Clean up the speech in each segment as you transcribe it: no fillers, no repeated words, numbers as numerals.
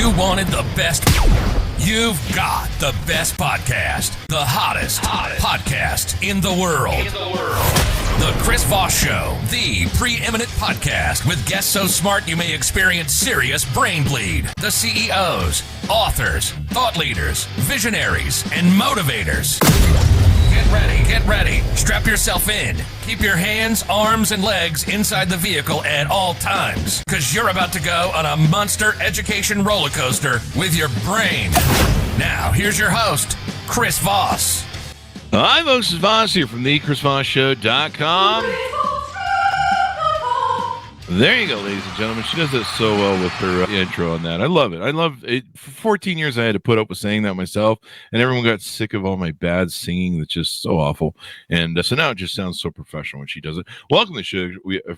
You wanted the best. You've got the best podcast. The hottest podcast in the world. The Chris Voss Show, the preeminent podcast with guests so smart you may experience serious brain bleed. The CEOs, authors, thought leaders, visionaries, and motivators. Get ready. Strap yourself in. Keep your hands, arms, and legs inside the vehicle at all times, because you're about to go on a monster education roller coaster with your brain. Now, here's your host, Chris Voss. Hi, folks. It's Voss here from the ChrisVossShow.com. There you go, ladies and gentlemen. She does that so well with her intro on that. I love it. I love it. For 14 years, I had to put up with saying that myself, and everyone got sick of all my bad singing that's just so awful. And so now it just sounds so professional when she does it. Welcome to the show,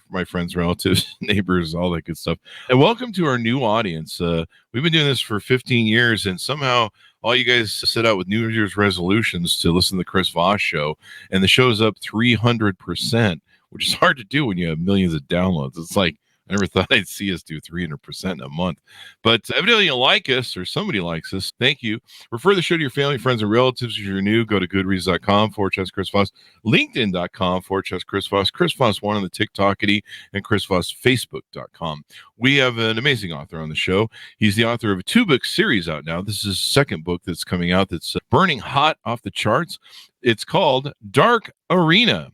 my friends, relatives, neighbors, all that good stuff. And welcome to our new audience. We've been doing this for 15 years, and somehow all you guys set out with New Year's resolutions to listen to the Chris Voss Show, and the show's up 300%. Which is hard to do when you have millions of downloads. It's like, I never thought I'd see us do 300% in a month. But evidently you like us, or somebody likes us. Thank you. Refer the show to your family, friends, and relatives. If you're new, go to goodreads.com/Chris Voss, linkedin.com/Chris Voss, Chris Voss 1 on the TikTokity, and Chris Voss Facebook.com. We have an amazing author on the show. He's the author of a 2-book series out now. This is his second book that's coming out that's burning hot off the charts. It's called Dark Arena.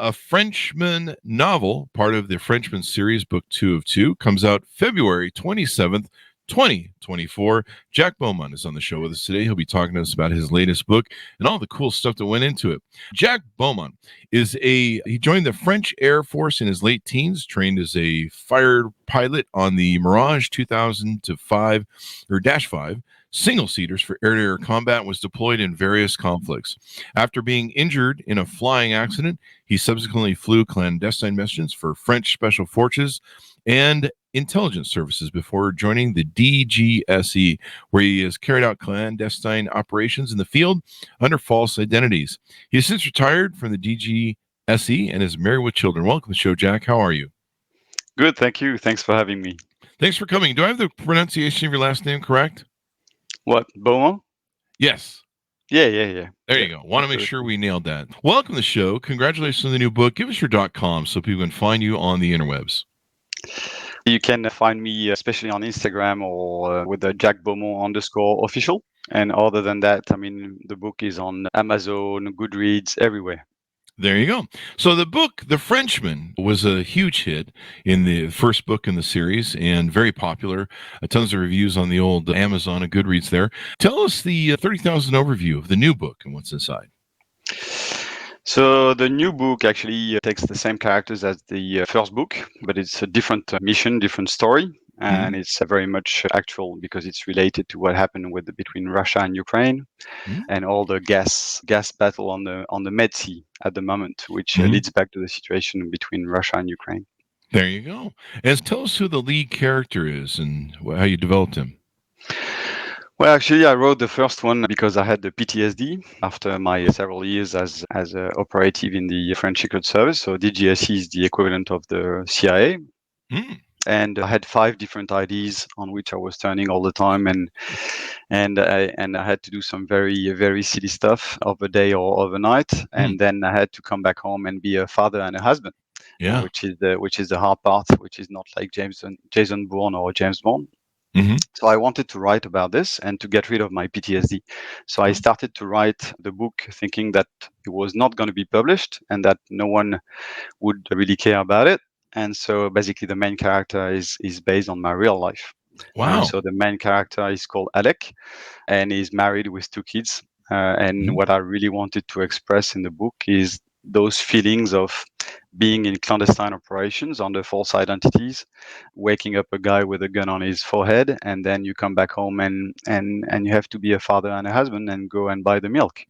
A Frenchman novel, part of the Frenchman series, book 2 of 2, comes out February 27th, 2024. Jack Beaumont is on the show with us today. He'll be talking to us about his latest book and all the cool stuff that went into it. Jack Beaumont he joined the French Air Force in his late teens, trained as a fighter pilot on the Mirage 2000-5 or -5 single-seaters for air-to-air combat, was deployed in various conflicts. After being injured in a flying accident, he subsequently flew clandestine missions for French Special Forces and intelligence services before joining the DGSE, where he has carried out clandestine operations in the field under false identities. He has since retired from the DGSE and is married with children. Welcome to the show, Jack. How are you? Good, thank you. Thanks for having me. Thanks for coming. Do I have the pronunciation of your last name correct? What, Beaumont? Yes. Yeah. There you go. Want to make sure we nailed that. Welcome to the show. Congratulations on the new book. Give us your .com so people can find you on the interwebs. You can find me especially on Instagram or with the Jack Beaumont _official. And other than that, the book is on Amazon, Goodreads, everywhere. There you go. So the book, The Frenchman, was a huge hit in the first book in the series and very popular. Tons of reviews on the old Amazon and Goodreads there. Tell us the 30,000 overview of the new book and what's inside. So the new book actually takes the same characters as the first book, but it's a different mission, different story. And it's very much actual because it's related to what happened between Russia and Ukraine, and all the gas battle on the Med Sea at the moment, which leads back to the situation between Russia and Ukraine. There you go. And tell us who the lead character is and how you developed him. Well, actually, I wrote the first one because I had the PTSD after my several years as an operative in the French Secret Service. So DGSE is the equivalent of the CIA. And I had 5 different IDs on which I was turning all the time, and I had to do some very, very silly stuff overday or overnight, and then I had to come back home and be a father and a husband. Yeah, which is the hard part, which is not like Jason Bourne or James Bond. So I wanted to write about this and to get rid of my PTSD. So I started to write the book thinking that it was not going to be published and that no one would really care about it. And so basically the main character is based on my real life. Wow. So the main character is called Alec, and he's married with 2 kids. And what I really wanted to express in the book is those feelings of being in clandestine operations under false identities, waking up a guy with a gun on his forehead, and then you come back home and you have to be a father and a husband and go and buy the milk.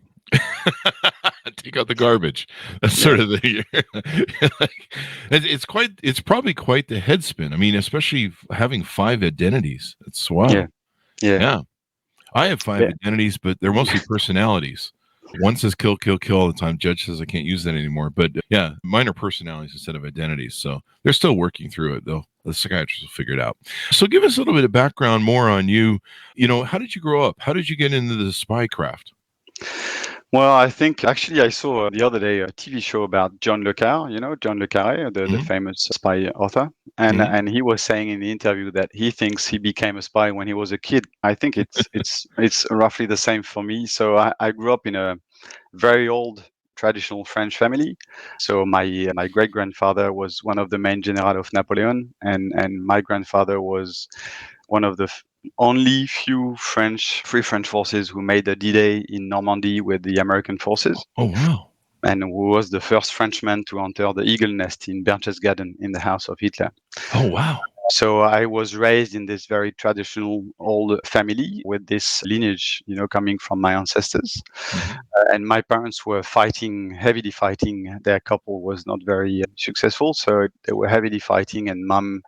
Take out the garbage. That's sort of the it's probably quite the head spin. I mean, especially having 5 identities. It's wild. Yeah. I have 5 identities, but they're mostly personalities. One says kill, kill, kill all the time. Judge says I can't use that anymore. But yeah, mine are personalities instead of identities. So they're still working through it, though. The psychiatrist will figure it out. So give us a little bit of background more on you. How did you grow up? How did you get into the spy craft? Well, I think actually I saw the other day a TV show about John Le Carre, John Le Carre, the famous spy author. And he was saying in the interview that he thinks he became a spy when he was a kid. I think it's roughly the same for me. So I grew up in a very old traditional French family. So my great grandfather was one of the main generals of Napoleon, and my grandfather was one of the only few Free French forces who made the D-Day in Normandy with the American forces. Oh, wow. And who was the first Frenchman to enter the Eagle Nest in Berchtesgaden in the house of Hitler. Oh, wow. So I was raised in this very traditional old family with this lineage, coming from my ancestors. And my parents were heavily fighting. Their couple was not very successful. So they were heavily fighting, and mom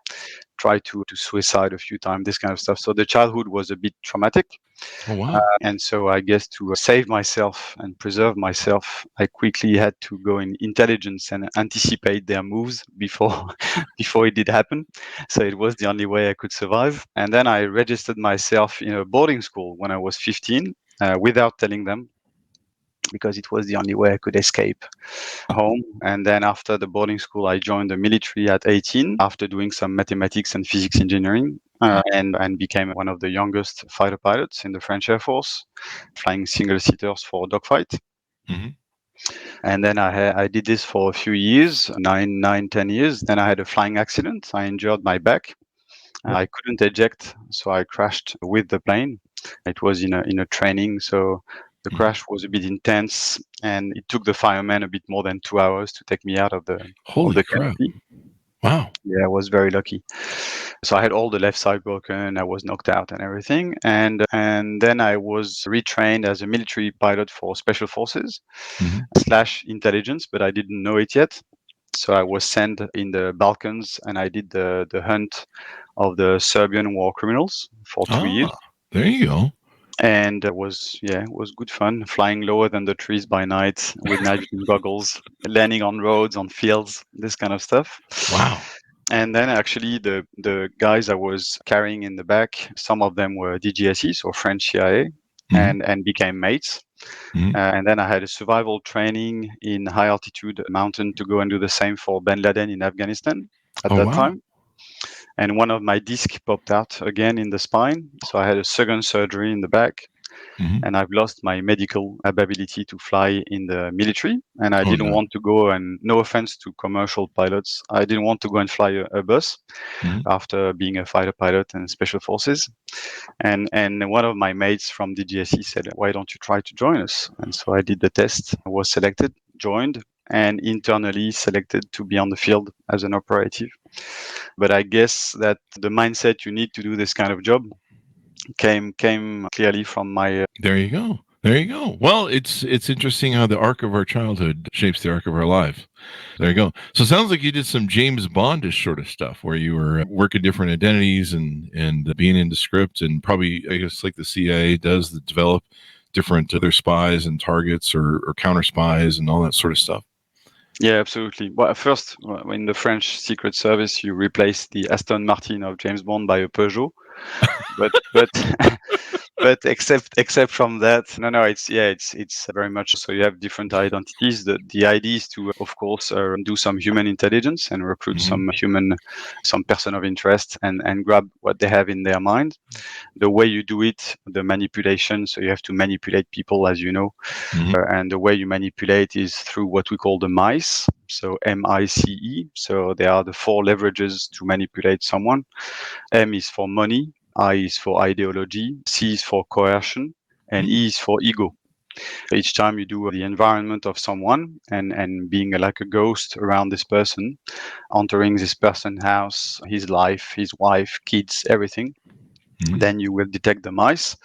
tried to suicide a few times, this kind of stuff. So the childhood was a bit traumatic. Oh, wow. And so I guess to save myself and preserve myself, I quickly had to go in intelligence and anticipate their moves before it did happen. So it was the only way I could survive. And then I registered myself in a boarding school when I was 15 without telling them, because it was the only way I could escape home. And then after the boarding school, I joined the military at 18 after doing some mathematics and physics engineering, and became one of the youngest fighter pilots in the French Air Force, flying single-seaters for dogfight. And then I did this for a few years, 10 years. Then I had a flying accident. I injured my back. I couldn't eject, so I crashed with the plane. It was in a training, so the crash was a bit intense, and it took the firemen a bit more than 2 hours to take me out of the crap. canopy. Wow. Yeah, I was very lucky. So I had all the left side broken. I was knocked out and everything. And then I was retrained as a military pilot for special forces / intelligence, but I didn't know it yet. So I was sent in the Balkans, and I did the hunt of the Serbian war criminals for 2 years. There you go. And it was good fun, flying lower than the trees by night with night vision goggles, landing on roads, on fields, this kind of stuff. Wow. And then actually the guys I was carrying in the back, some of them were DGSE, so French CIA, and became mates. And then I had a survival training in high altitude mountain to go and do the same for bin Laden in Afghanistan at that time. And one of my discs popped out again in the spine. So I had a second surgery in the back. And I've lost my medical ability to fly in the military. And I didn't want to go, and no offense to commercial pilots, I didn't want to go and fly a bus after being a fighter pilot and special forces. And one of my mates from DGSE said, why don't you try to join us? And so I did the test, I was selected, joined, and internally selected to be on the field as an operative. But I guess that the mindset you need to do this kind of job came clearly from my. There you go. Well, it's interesting how the arc of our childhood shapes the arc of our life. There you go. So it sounds like you did some James Bondish sort of stuff where you were working different identities and being into script, and probably, I guess, like the CIA does, that develop different other spies and targets or counter spies and all that sort of stuff. Yeah, absolutely. Well, first, in the French Secret Service, you replace the Aston Martin of James Bond by a Peugeot. But except from that, no, it's very much so. You have different identities. The idea is to, of course, do some human intelligence and recruit some person of interest and grab what they have in their mind. The way you do it, the manipulation. So you have to manipulate people, as you know, and the way you manipulate is through what we call the MICE. So MICE. So they are the 4 leverages to manipulate someone. M is for money, I is for ideology, C is for coercion, and E is for ego. So each time you do the environment of someone and being like a ghost around this person, entering this person's house, his life, his wife, kids, everything, then you will detect the mice.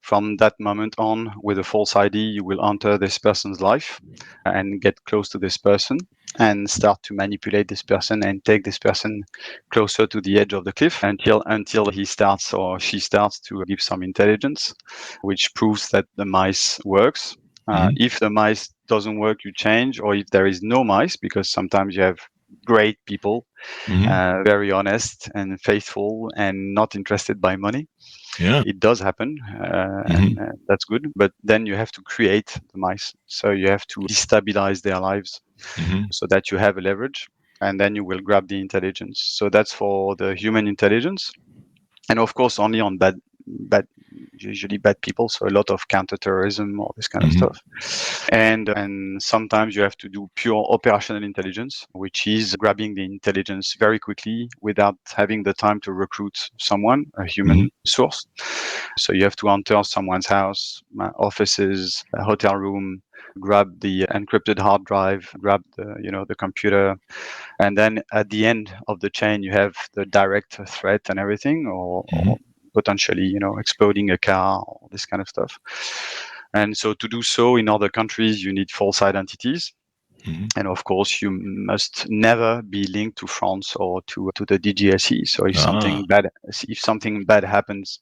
From that moment on, with a false ID, you will enter this person's life and get close to this person and start to manipulate this person and take this person closer to the edge of the cliff until he starts or she starts to give some intelligence, which proves that the mice works. If the mice doesn't work, you change, or if there is no mice, because sometimes you have great people, Mhm. very honest and faithful and not interested by money. Yeah. It does happen, and Mhm. that's good. But then you have to create the mice. So you have to destabilize their lives Mhm. so that you have a leverage, and then you will grab the intelligence. So that's for the human intelligence, and of course only on bad usually bad people, so a lot of counterterrorism, all this kind of Mhm. stuff. And sometimes you have to do pure operational intelligence, which is grabbing the intelligence very quickly without having the time to recruit someone, a human Mhm. source. So you have to enter someone's house, offices, a hotel room, grab the encrypted hard drive, grab the computer, and then at the end of the chain you have the direct threat and everything, or Mhm. potentially exploding a car, all this kind of stuff. And so to do so in other countries you need false identities, Mhm. and of course you must never be linked to France or to the DGSE. So Ah. if something bad happens,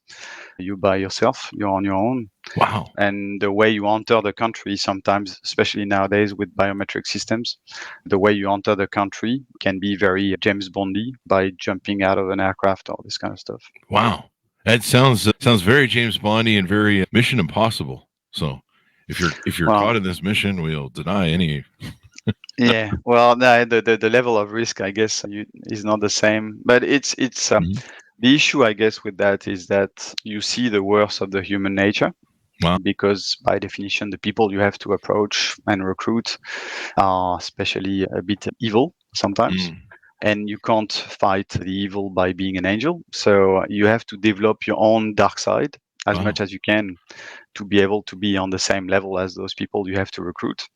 you by yourself, you're on your own. Wow. And the way you enter the country sometimes, especially nowadays with biometric systems, the way you enter the country can be very James Bondy by jumping out of an aircraft, all this kind of stuff. Wow. That sounds very James Bondy and very Mission Impossible. So, if you're Well, caught in this mission, we'll deny any. yeah, well, no, the level of risk, I guess, is not the same. But it's Mhm. the issue, I guess, with that is that you see the worst of the human nature, Wow. because by definition, the people you have to approach and recruit are especially a bit evil sometimes. Mm. And you can't fight the evil by being an angel. So you have to develop your own dark side as Wow. much as you can to be able to be on the same level as those people you have to recruit.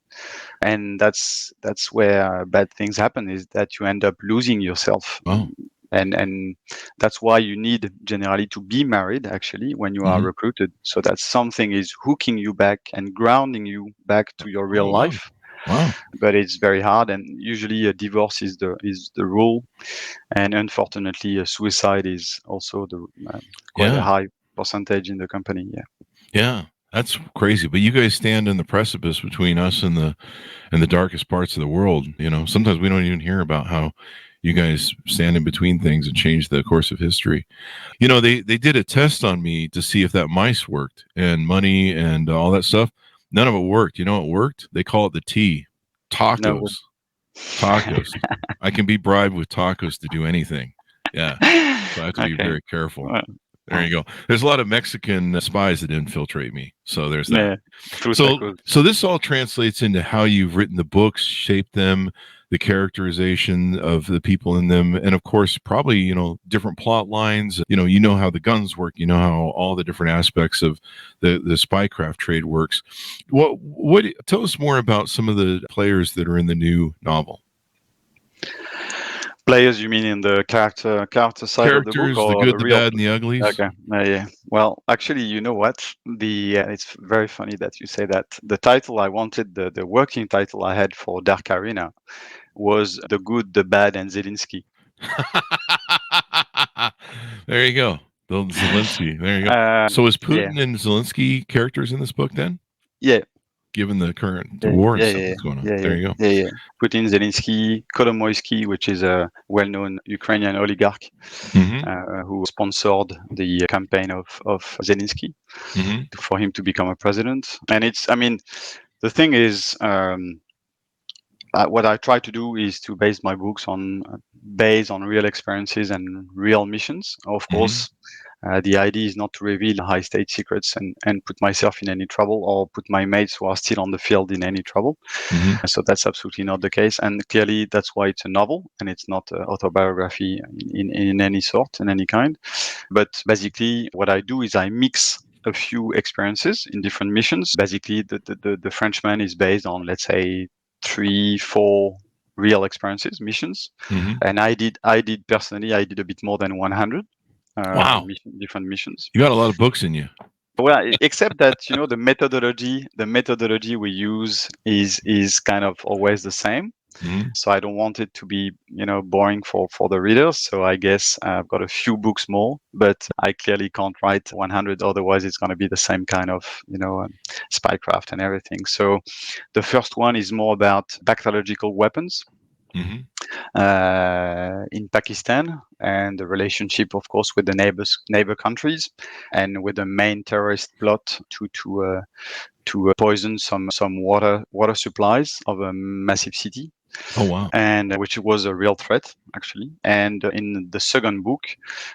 And that's where bad things happen, is that you end up losing yourself. Wow. And that's why you need generally to be married actually when you are Mhm. recruited, so that something is hooking you back and grounding you back to your Oh real wow. life. Wow. But it's very hard, and usually a divorce is the rule, and unfortunately suicide is also the quite a Yeah. high percentage in the company. Yeah. Yeah. That's crazy. But you guys stand in the precipice between us and the darkest parts of the world. Sometimes we don't even hear about how you guys stand in between things and change the course of history. They did a test on me to see if that mice worked and money and all that stuff. None of it worked. You know what worked? They call it the T. No. Tacos. Tacos. I can be bribed with tacos to do anything. Yeah. So I have to be Okay. very careful. Well, There you go. There's a lot of Mexican spies that infiltrate me. So there's that. yeah. Through So tacos. so this all translates into how you've written the books, shaped them, the characterization of the people in them, and of course, probably, different plot lines. You know how the guns work, you know how all the different aspects of the spycraft trade works. What tell us more about some of the players that are in the new novel? Players, you mean in the character side of the book, Characters, the or good, the the real? bad, and the uglies. Okay, yeah. Well, actually, you know what? It's very funny that you say that. The title I wanted, the working title I had for Dark Arena, was The Good, the Bad, and Zelensky. There you go. Bill Zelensky. There you go. Uh, So is yeah, Putin and Zelensky characters in this book then? yeah, Given the yeah, war and yeah, stuff yeah, that's going on. yeah, There yeah, you go. yeah, yeah. Putin, Zelensky, Kolomoisky, which is a well-known Ukrainian oligarch Hmm. who sponsored the campaign of Zelensky Hmm. for him to become a president. And I mean, the thing is, what I try to do is to base my books based on real experiences and real missions. Of Hmm. course, the idea is not to reveal high state secrets and put myself in any trouble, or put my mates who are still on the field in any trouble. Hmm. So that's absolutely not the case. And clearly, that's why it's a novel and it's not an autobiography in any sort, in any kind. But basically, what I do is I mix a few experiences in different missions. Basically, the Frenchman is based on, let's say, 3, 4 real experiences, missions. Hmm. And I did personally, I did a bit more than 100 Wow. different missions. You got a lot of books in you. Well, except that the methodology we use is kind of always the same. Hmm. So I don't want it to be boring for the readers. So I guess I've got a few books more, but I clearly can't write 100. Otherwise, it's going to be the same kind of spycraft and everything. So the first one is more about bacteriological weapons. Hmm. in Pakistan, and the relationship, of course, with the neighbor countries, and with the main terrorist plot to poison some water supplies of a massive city, Oh wow. and which was a real threat actually. And in the second book,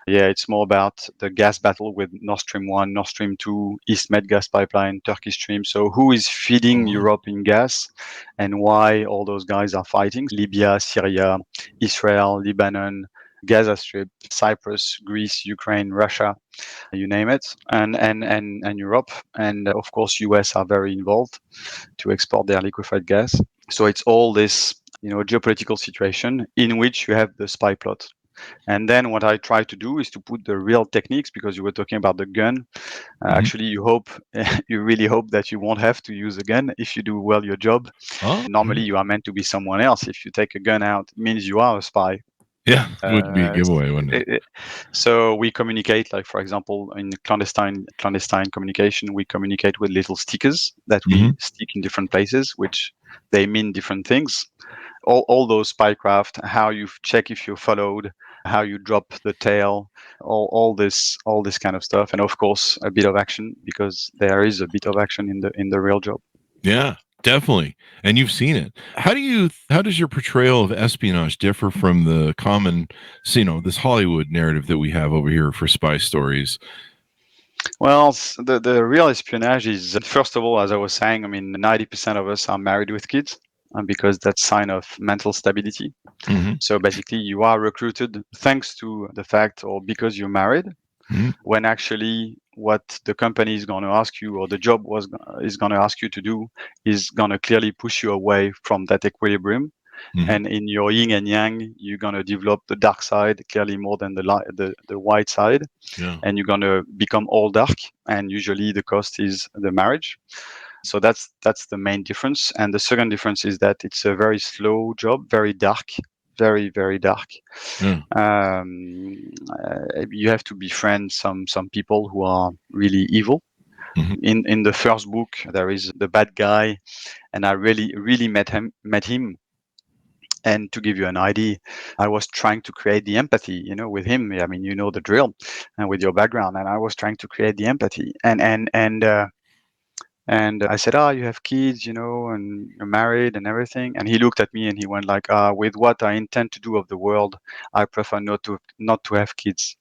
it's more about the gas battle with Nord Stream 1, Nord Stream 2, East Med gas pipeline, Turkey Stream. So who is feeding Europe in gas, and why all those guys are fighting? Libya, Syria, Israel, Lebanon, Gaza Strip, Cyprus, Greece, Ukraine, Russia, you name it, and Europe, and of course US are very involved to export their liquefied gas. So it's all this, geopolitical situation in which you have the spy plot. And then what I try to do is to put the real techniques, because you were talking about the gun. Actually, you really hope that you won't have to use a gun if you do well your job. Normally, you are meant to be someone else. If you take a gun out, it means you are a spy. Yeah, it would be a giveaway, wouldn't it? So we communicate, like for example, in clandestine communication, we communicate with little stickers that we stick in different places, which they mean different things. All those spycraft, how you check if you're followed, how you drop the tail, all this kind of stuff, and of course a bit of action, because there is a bit of action in the real job. Yeah, definitely. And you've seen it. How does your portrayal of espionage differ from the common, this Hollywood narrative that we have over here for spy stories? Well, the real espionage is, first of all, as I was saying, 90% of us are married with kids, because that's sign of mental stability. So basically, you are recruited thanks to the fact, or because you're married, when actually what the company is going to ask you, or the job is going to ask you to do, is going to clearly push you away from that equilibrium. And in your yin and yang, you're going to develop the dark side clearly more than the white side. Yeah. And you're going to become all dark. And usually the cost is the marriage. So that's the main difference. And the second difference is that it's a very slow job, very dark, very, very dark. You have to befriend some people who are really evil. In the first book, there is the bad guy, and I really met him. And to give you an idea, I was trying to create the empathy, with him. I mean, the drill, and with your background. And I was trying to create the empathy. And I said, you have kids, and you're married and everything. And he looked at me and he went like, with what I intend to do of the world, I prefer not to have kids.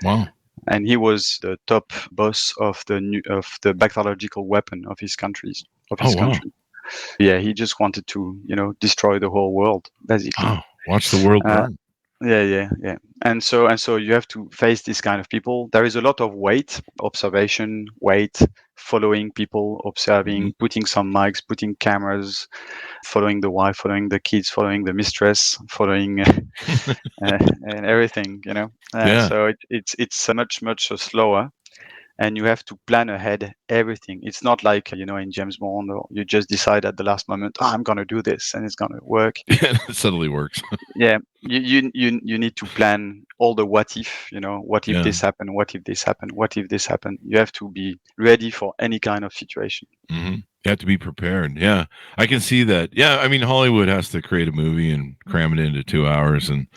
Wow. And he was the top boss of the bacteriological weapon of his country. Yeah, he just wanted to, destroy the whole world, basically. Oh, watch the world burn. Yeah. And so you have to face this kind of people. There is a lot of observation, following people, observing, putting some mics, putting cameras, following the wife, following the kids, following the mistress, following and everything, So it's much slower. And you have to plan ahead everything. It's not like, in James Bond, or you just decide at the last moment, I'm going to do this and it's going to work. Yeah, it suddenly works. Yeah, you need to plan all the what if, what if this happened, what if this happened, what if this happened. You have to be ready for any kind of situation. You have to be prepared. Yeah, I can see that. Yeah, I mean, Hollywood has to create a movie and cram it into 2 hours. And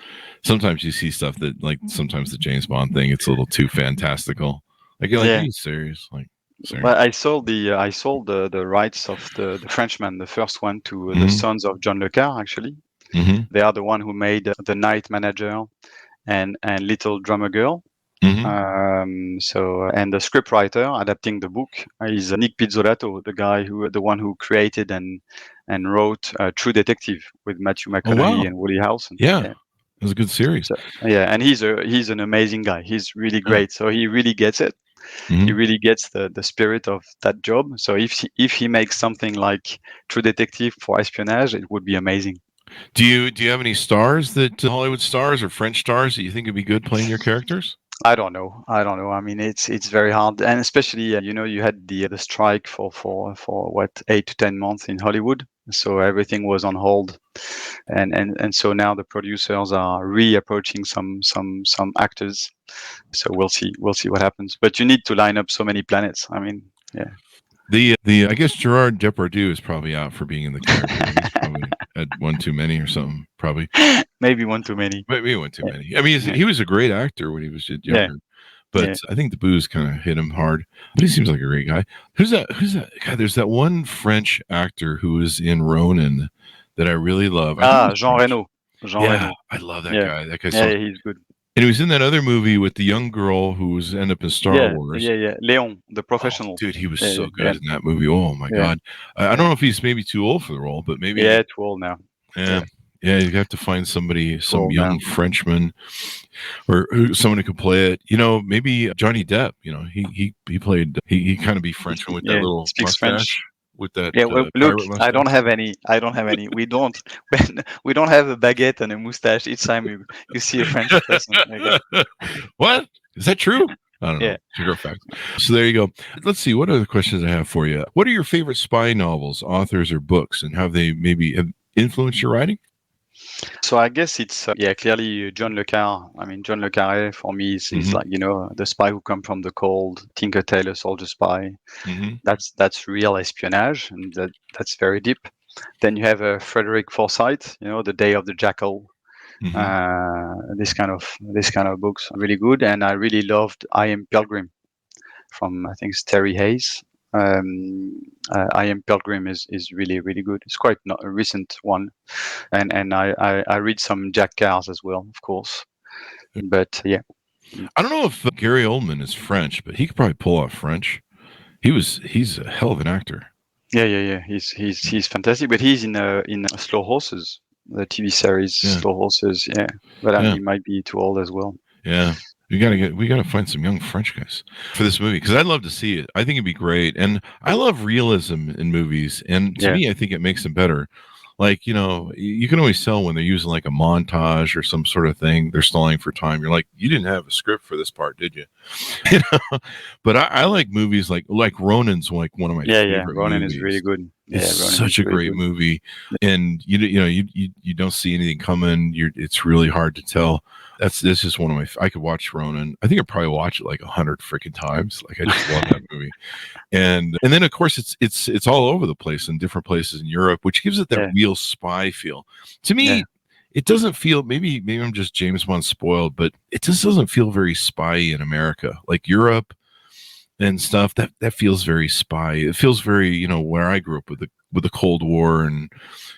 sometimes you see stuff that, like, sometimes the James Bond thing, it's a little too fantastical. Like, you're like, are you serious? Like, serious? Well, I sold the rights of the Frenchman, the first one, to the sons of John Le Carre, actually. They are the one who made The Night Manager and Little Drummer Girl. And the scriptwriter adapting the book is Nick Pizzolatto, the one who created and wrote True Detective with Matthew McConaughey and Woody Harrelson. Yeah. It was a good series. And he's an amazing guy. He's really great. So he really gets it. He really gets the spirit of that job. So if he makes something like True Detective for espionage, it would be amazing. Do you have any stars that Hollywood stars or French stars that you think would be good playing your characters? I don't know. I mean, it's very hard, and especially you had the strike for what, 8 to 10 months in Hollywood, so everything was on hold, and so now the producers are reapproaching some actors. So we'll see what happens. But you need to line up so many planets. I mean, yeah. The I guess Gerard Depardieu is probably out for being in the character. He's probably had one too many or something. Probably Maybe one too many. maybe one too Yeah. many. I mean, Yeah. he was a great actor when he was Yeah. younger, but Yeah. I think the booze kind of hit him hard. But he seems like a great guy. Who's that? God, there's that one French actor who was in Ronin that I really love. I think he's Jean French. Reno. Jean Yeah, Reno. I love that Yeah. guy. That guy's Yeah, so. he's good. And he was in that other movie with the young girl who was end up in Star Wars. Yeah. Leon, the Oh, professional. dude, he was Yeah, so yeah, good in that movie. Oh my yeah. God. I don't know if he's maybe too old for the role, but maybe. Yeah, too old now. Yeah. Yeah, you have to find somebody, some Old young now. Frenchman, or someone who could play it. Maybe Johnny Depp. He played. He kind of be Frenchman with that Yeah, little speaks mustache, French. with that Yeah, well, pirate look, mustache. I don't have any. We don't. We don't have a baguette and a mustache each time you see a French person. Okay. What is that true? I don't know. Yeah. True or fact. So there you go. Let's see. What other questions I have for you? What are your favorite spy novels, authors, or books, and how they maybe have influenced your writing? So I guess it's clearly John le Carré. I mean, John le Carré for me is Mhm. like the spy who come from the cold, Tinker Tailor Soldier Spy. Mm-hmm. That's real espionage, and that's very deep. Then you have Frederick Forsyth, The Day of the Jackal. Mm-hmm. This kind of books are really good, and I really loved I Am Pilgrim from I think it's Terry Hayes. I Am Pilgrim is really really good. It's quite not a recent one, and I read some Jack Cars as well, of course. But yeah, I don't know if Gary Oldman is French, but he could probably pull off French. He's a hell of an actor. yeah. He's fantastic. But he's in Slow Horses, the TV series Yeah. Slow Horses. Yeah, but Yeah. he might be too old as well. Yeah. We gotta find some young French guys for this movie, because I'd love to see it. I think it'd be great, and I love realism in movies, and to Yeah. me, I think it makes them better. Like, you can always tell when they're using like a montage or some sort of thing. They're stalling for time. You're like, you didn't have a script for this part, did you? But I like movies like Ronan's like one of my favorite Ronin movies. is really good. It's Ronin such is a really great good. movie, and you don't see anything coming. It's really hard to tell. That's just one of my. I could watch Ronin. I think I'd probably watch it like 100 freaking times. Like, I just love that movie. And then of course it's all over the place in different places in Europe, which gives it that real spy feel. To me, it doesn't feel. Maybe I'm just James Bond spoiled, but it just doesn't feel very spy-y in America, like Europe and stuff. That feels very spy. It feels very where I grew up with the Cold War and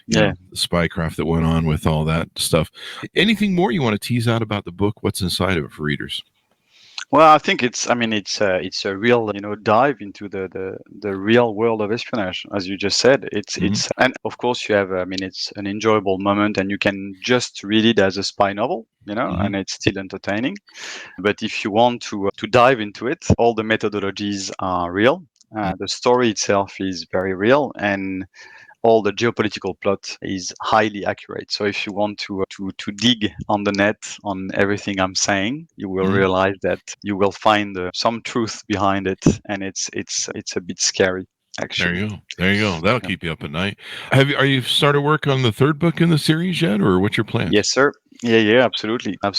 the spycraft that went on with all that stuff. Anything more you want to tease out about the book? What's inside of it for readers? Well, I think it's a real dive into the real world of espionage, as you just said. It's and of course you have it's an enjoyable moment, and you can just read it as a spy novel, and it's still entertaining. But if you want to dive into it, all the methodologies are real. The story itself is very real, and all the geopolitical plot is highly accurate. So if you want to dig on the net on everything I'm saying, you will realize that you will find some truth behind it, and it's a bit scary, actually. There you go. That'll keep you up at night. Are you started work on the third book in the series yet, or what's your plan? Yes, sir. Yeah, absolutely. I'm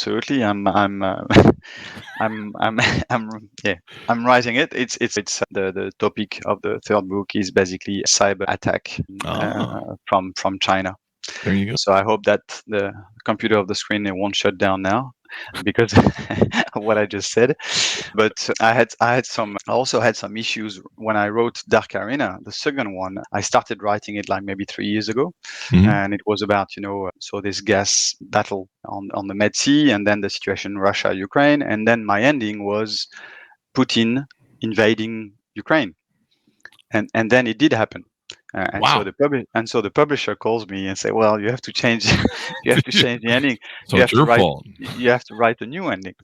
writing it. It's the topic of the third book is basically cyber attack from China. There you go. So I hope that the computer of the screen won't shut down now because of what I just said. But I also had some issues when I wrote Dark Arena, the second one. I started writing it like maybe 3 years ago, and it was about so this gas battle on the Med Sea, and then the situation Russia Ukraine, and then my ending was Putin invading Ukraine, and then it did happen. So the publisher calls me and say, "Well, you have to change, the ending. So it's your fault. You have to write a new ending."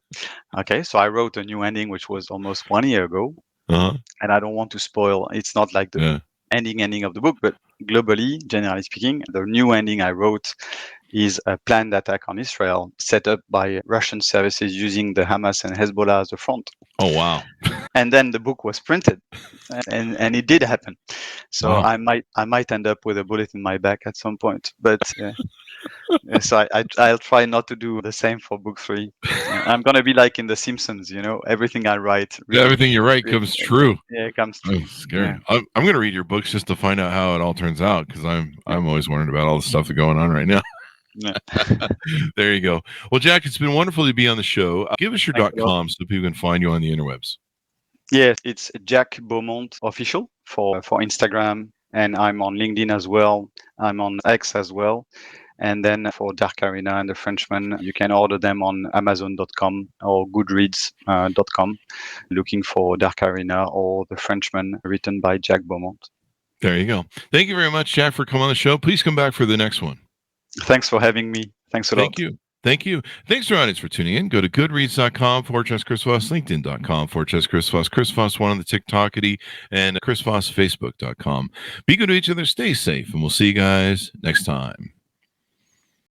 Okay, so I wrote a new ending, which was almost 1 year ago, and I don't want to spoil. It's not like the ending of the book, but globally, generally speaking, the new ending I wrote is a planned attack on Israel set up by Russian services using the Hamas and Hezbollah as a front. Oh, wow. and then the book was printed, and it did happen. So Wow. I might end up with a bullet in my back at some point, but so I'll try not to do the same for book 3. I'm gonna be like in The Simpsons, everything I write, Everything you write comes true. Yeah, it comes true. That's scary. I'm going to read your books just to find out how it all turns out, because I'm always wondering about all the stuff that's going on right now. Yeah. There you go. Well, Jack, it's been wonderful to be on the show. Give us your .com so people can find you on the interwebs. Yes, it's Jack Beaumont official for Instagram, and I'm on LinkedIn as well. I'm on X as well. And then for Dark Arena and the Frenchman, you can order them on amzn.to or goodreads.com, looking for Dark Arena or the Frenchman written by Jack Beaumont. There you go. Thank you very much, Jack, for coming on the show. Please come back for the next one. Thanks for having me. Thanks a lot. Thank you. Thanks to our audience for tuning in. Go to goodreads.com/Chris Voss, LinkedIn.com/Chris Voss, Chris Voss one on the TikTokity, and Chris Voss Facebook.com. Be good to each other. Stay safe, and we'll see you guys next time.